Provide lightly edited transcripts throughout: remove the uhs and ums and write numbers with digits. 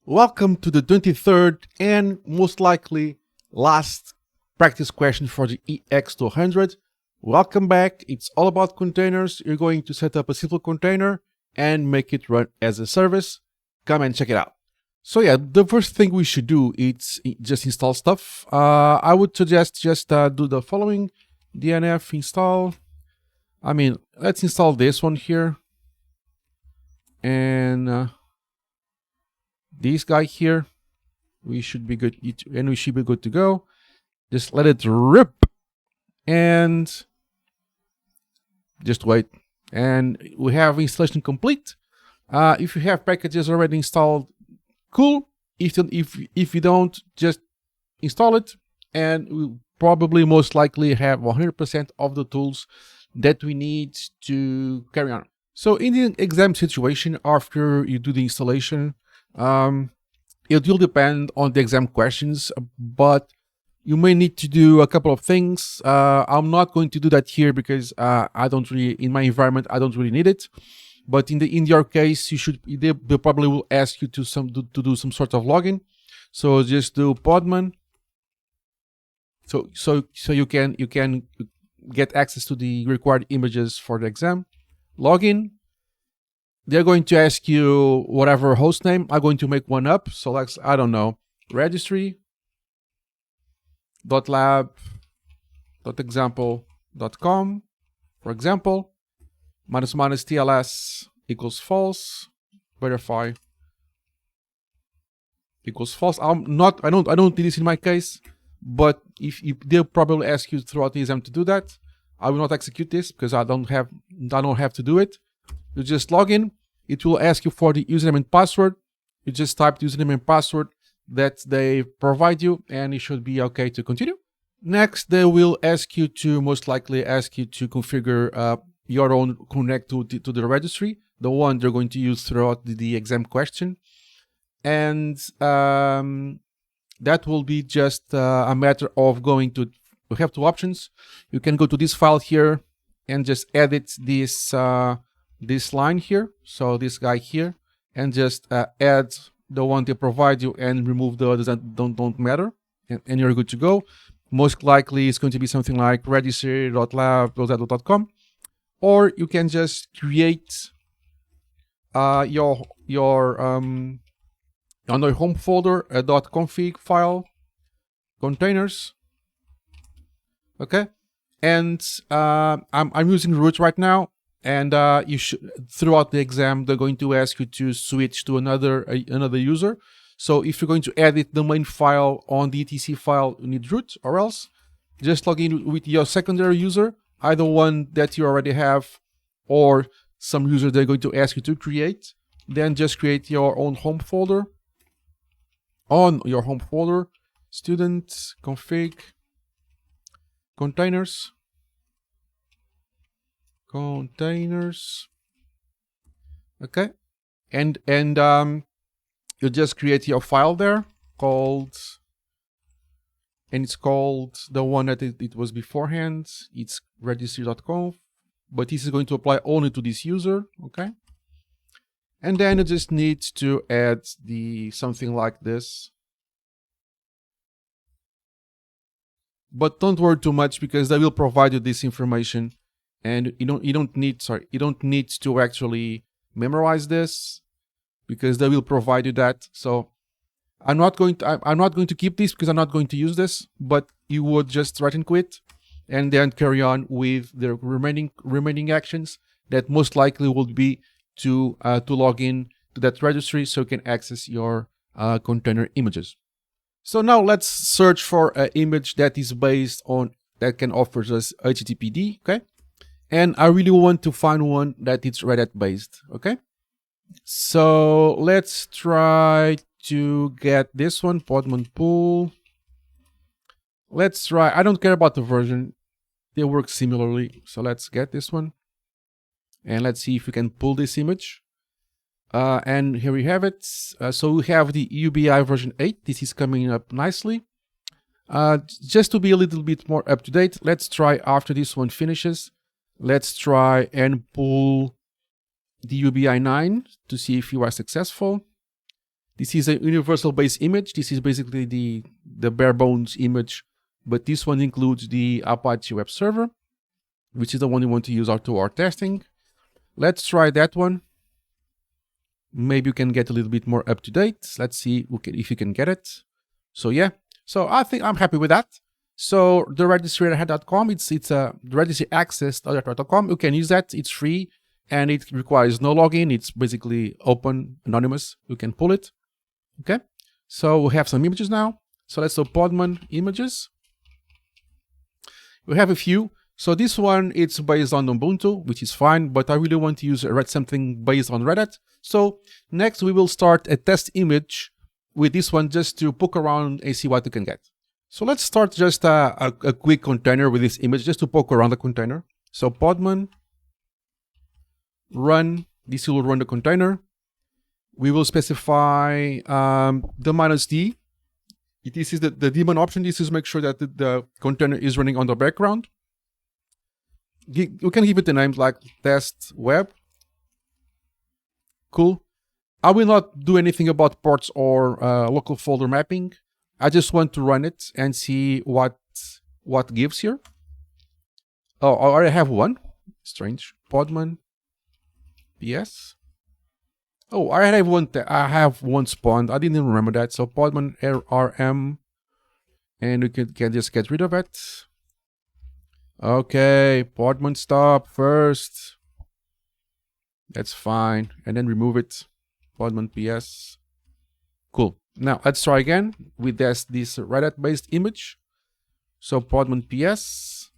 Welcome to the 23rd and most likely last practice question for the EX200. Welcome back. It's all about containers. You're going to set up a simple container and make it run as a service. Come and check it out. So yeah, the first thing we should do is just install stuff. I would suggest just do the following: dnf install. Let's install this one here. And this guy here, we should be good, and we should be good to go. Just let it rip and just wait. And we have installation complete. If you have packages already installed, cool. If you don't, just install it, and we'll probably most likely have 100% of the tools that we need to carry on. So in the exam situation, after you do the installation, it will depend on the exam questions, but you may need to do a couple of things. I'm not going to do that here because I don't really, in my environment, I don't really need it. But in your case, they probably will ask you to do some sort of login. So just do podman. So you can get access to the required images for the exam. Login. They're going to ask you whatever host name. I'm going to make one up. So let's, I don't know, registry.lab.example.com, for example, --tls equals false, verify equals false. I don't do this in my case, but if they'll probably ask you throughout the exam to do that. I will not execute this because I don't have to do it. You just log in. It will ask you for the username and password. You just type the username and password that they provide you, and it should be okay to continue. Next, they will most likely ask you to configure your own connect to the registry, the one they're going to use throughout the exam question. And that will be just a matter of going to, we have two options. You can go to this file here and just edit this line here, so this guy here, and just add the one they provide you and remove the others that don't matter, and you're good to go. Most likely it's going to be something like registry.lab.com, or you can just create your on your home folder a .config file, containers. Okay, and I'm using root right now. And you should, throughout the exam, they're going to ask you to switch to another user. So if you're going to edit the main file on the etc file, you need root, or else just log in with your secondary user, either one that you already have or some user they're going to ask you to create. Then just create your own home folder. On your home folder, student config containers. Okay, and you just create your file there it's called the one that it was beforehand. It's registry.conf, but this is going to apply only to this user. Okay, and then you just need to add something like this, but don't worry too much because they will provide you this information. And you don't need to actually memorize this because they will provide you that. So I'm not going to keep this because I'm not going to use this, but you would just write and quit and then carry on with the remaining actions that most likely would be to log in to that registry so you can access your container images. So now let's search for an image that can offer us HTTPD, okay? And I really want to find one that is Red Hat based, okay? So let's try to get this one, podman pool. Let's try, I don't care about the version. They work similarly. So let's get this one. And let's see if we can pull this image. And here we have it. So we have the UBI version 8. This is coming up nicely. Just to be a little bit more up to date, let's try after this one finishes. Let's try and pull the UBI 9 to see if you are successful. This is a universal base image. This is basically the bare bones image, but this one includes the Apache web server, which is the one you want to use to our testing. Let's try that one. Maybe you can get a little bit more up to date. Let's see if you can get it. So yeah, so I think I'm happy with that. So the registry.red.com, it's the registry access.red.com. You can use that. It's free and it requires no login. It's basically open, anonymous. You can pull it. Okay. So we have some images now. So let's do Podman images. We have a few. So this one, it's based on Ubuntu, which is fine, but I really want to use something based on Red Hat. So next we will start a test image with this one just to poke around and see what you can get. So let's start just a quick container with this image just to poke around the container. So Podman run, this will run the container. We will specify the -d. This is the daemon option. This is make sure that the container is running on the background. You can give it a name like test web. Cool. I will not do anything about ports or local folder mapping. I just want to run it and see what gives here. Oh, I already have one. Strange. Podman PS. Oh, I have one. I have one spawned. I didn't even remember that. So Podman RM, and we can just get rid of it. Okay, Podman stop first. That's fine, and then remove it. Podman PS. Cool. Now let's try again with this Red Hat based image. So Podman PS.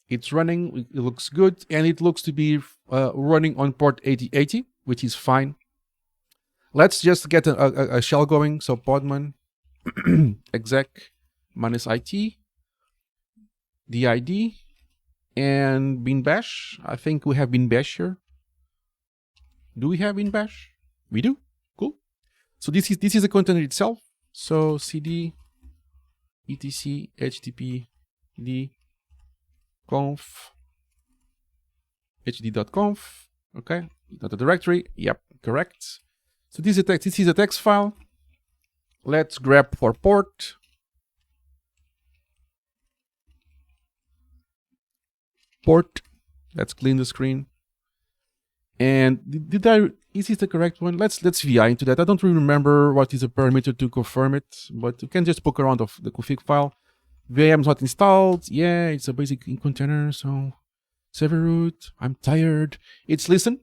It's running. It looks good, and it looks to be running on port 8080, which is fine. Let's just get a shell going. So Podman exec -it, DID, and bin bash. I think we have bin bash here. Do we have bin bash? We do. Cool. So this is the container itself. So cd etc http d conf hd.conf. Okay, not a directory. Yep, correct. So this is a text file. Let's grab for port. Port. Let's clean the screen. And is this the correct one? Let's VI into that. I don't really remember what is a parameter to confirm it, but you can just poke around of the config file. VM is not installed. Yeah, it's a basic container. So server root. I'm tired. It's listen.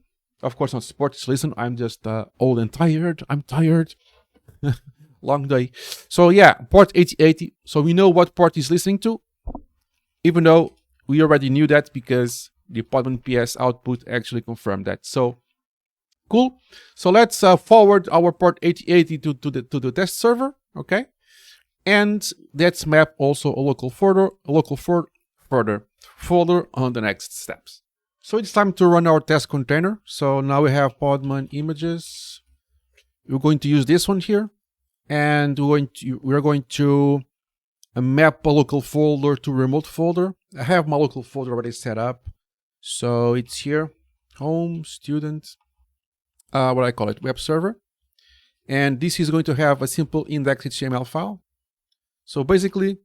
Of course, not support. It's listen. I'm just old and tired. I'm tired. Long day. So yeah, port 8080. So we know what port is listening to, even though we already knew that because the Podman PS output actually confirmed that. So cool. So let's forward our port 8080 to the test server. Okay. And let's map also a local folder on the next steps. So it's time to run our test container. So now we have Podman images. We're going to use this one here, and we're going to map a local folder to remote folder. I have my local folder already set up, so it's here, home, student, what I call it, web server, and this is going to have a simple index.html file. So basically,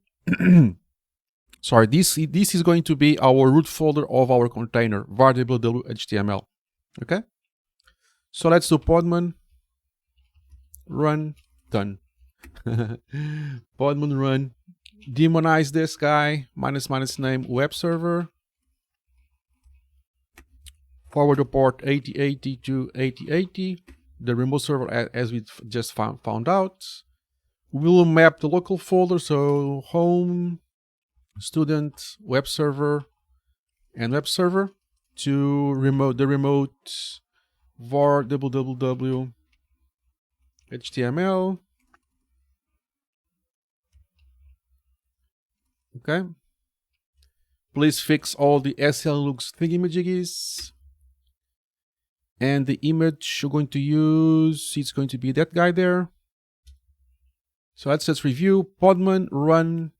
sorry, this is going to be our root folder of our container, var.ww.html. Okay, so let's do Podman run, done. Podman run, demonize this guy, --name web server, forward the port 8080 to 8080, the remote server as we just found out. We will map the local folder, so home, student, web server, and web server to the remote var www HTML. Okay. Please fix all the SLLooks thingamajiggies. And the image you're going to use, it's going to be that guy there. So let's just review. Podman run,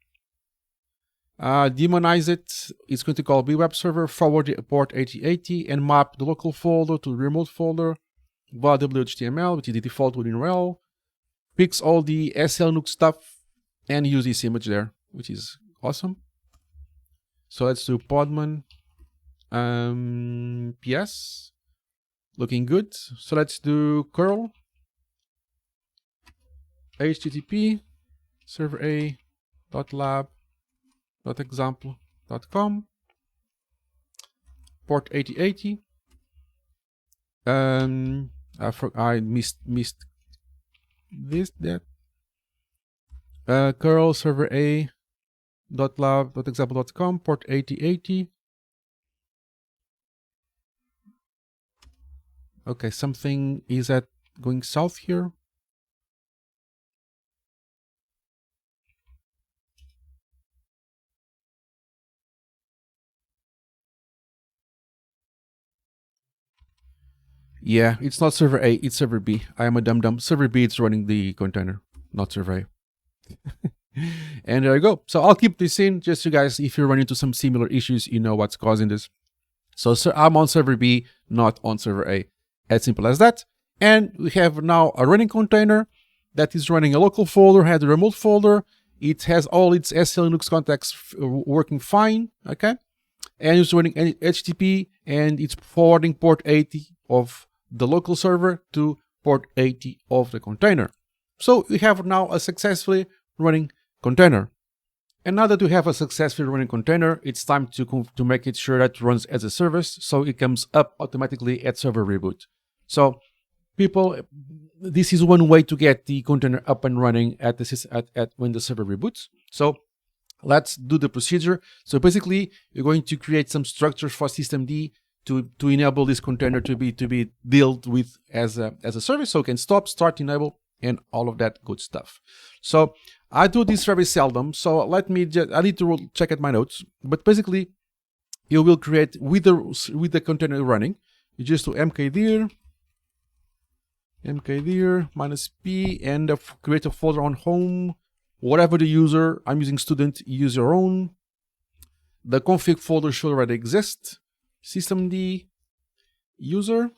demonize it. It's going to call web server, forward the port 8080, and map the local folder to the remote folder var WHTML, which is the default within rel, fix all the SLNUC stuff, and use this image there, which is awesome. So let's do podman PS, looking good. So let's do curl http server a.lab.example.com port 8080. I missed that. Curl server a.lab.example.com port 8080. Okay, something is that going south here. Yeah, it's not server A, it's server B. I am a dum-dum. Server B is running the container, not server A. And there you go. So I'll keep this in just so you guys, if you run into some similar issues, you know what's causing this. So I'm on server B, not on server A. As simple as that. And we have now a running container that is running a local folder, has a remote folder. It has all its SLNUX contacts working fine, okay? And it's running HTTP, and it's forwarding port 80 of the local server to port 80 of the container. So we have now a successfully running container. And now that we have a successfully running container, it's time to make it sure that it runs as a service, so it comes up automatically at server reboot. So people, this is one way to get the container up and running at when the server reboots. So let's do the procedure. So basically, you're going to create some structures for systemd to enable this container to be dealt with as a service, so it can stop, start, enable, and all of that good stuff. So I do this very seldom, so I need to check at my notes. But basically, you will create with the container running, you just do mkdir -p and create a folder on home. Whatever the user, I'm using student, use your own. The config folder should already exist. Systemd user.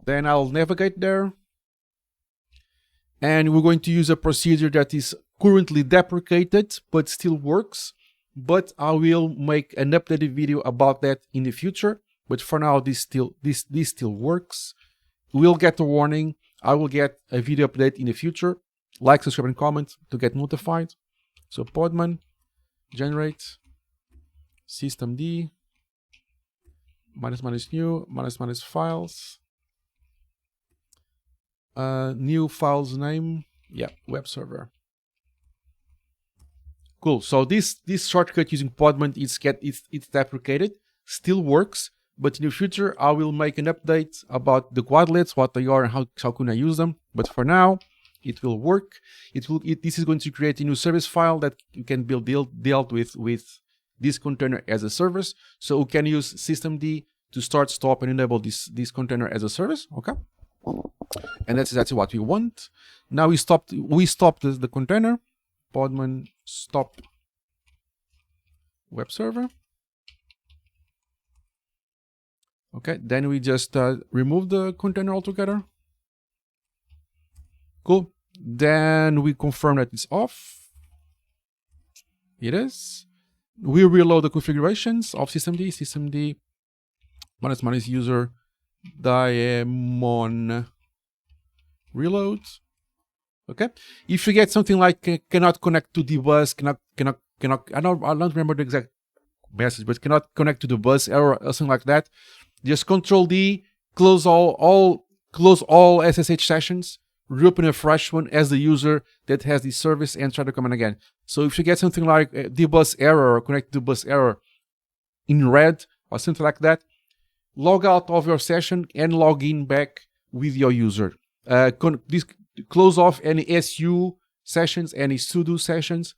Then I'll navigate there. And we're going to use a procedure that is currently deprecated, but still works. But I will make an updated video about that in the future. But for now, this still works. We'll get a warning. I will get a video update in the future. Like, subscribe, and comment to get notified. So podman generate systemd --new --files. New files name, yeah, web server. Cool. So this shortcut using podman it's deprecated, still works, but in the future I will make an update about the quadlets, what they are, and how can I use them. But for now, it will work. This is going to create a new service file that you can dealt with this container as a service. So we can use systemd to start, stop, and enable this container as a service. Okay. And that's exactly what we want. Now we stopped the container. Podman stop web server. Okay, then we just remove the container altogether. Cool. Then we confirm that it's off. It is. We reload the configurations of systemd -user daemon reload. Okay. If you get something like cannot connect to the bus, cannot I don't remember the exact message, but cannot connect to the bus error or something like that, just Control D, close all SSH sessions, reopen a fresh one as the user that has the service, and try to come in again. So if you get something like the bus error or connect to bus error in red or something like that, log out of your session and log in back with your user. Close off any SU sessions, any sudo sessions.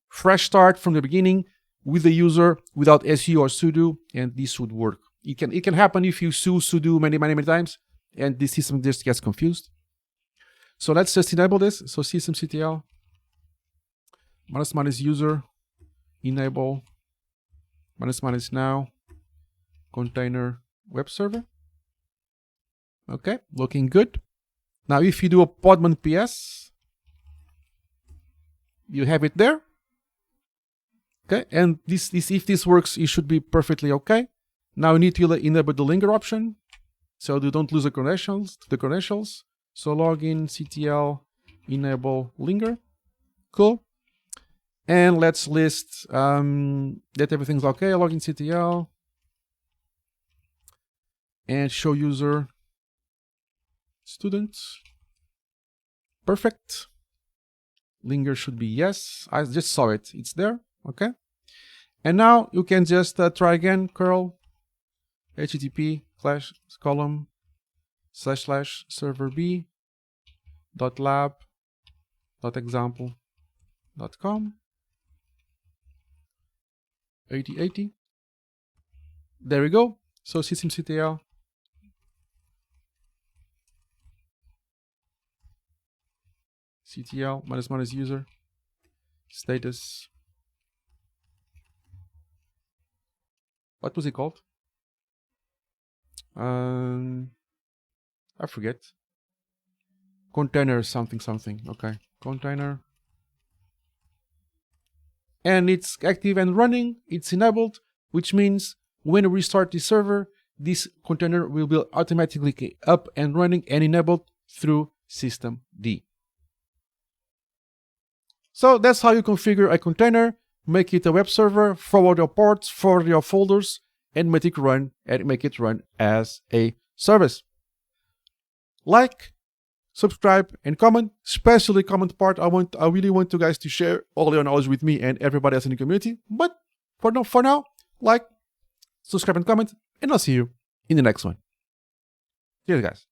Fresh start from the beginning with the user without SU or sudo, and this would work. It can happen if you sudo many times, and the system just gets confused. So let's just enable this. So systemctl -user enable --now container web server. Okay, looking good. Now, if you do a podman PS, you have it there. Okay, and this if this works, it should be perfectly okay. Now you need to enable the linger option, so you don't lose the credentials. So login CTL enable linger. Cool. And let's list that everything's okay. Login CTL and show user students. Perfect. Linger should be yes. I just saw it. It's there. Okay. And now you can just try again. Curl http://server-b.lab.example.com 8080. There we go. So systemctl CTL -- user status. What was it called? I forget. Container something. Okay, container. And it's active and running. It's enabled, which means when we restart the server, this container will be automatically up and running and enabled through systemd. So that's how you configure a container, make it a web server, forward your ports, forward your folders, and make it run as a service. Like, subscribe, and comment. Especially comment part. I really want you guys to share all your knowledge with me and everybody else in the community. But for now, like, subscribe, and comment, and I'll see you in the next one. Cheers, guys.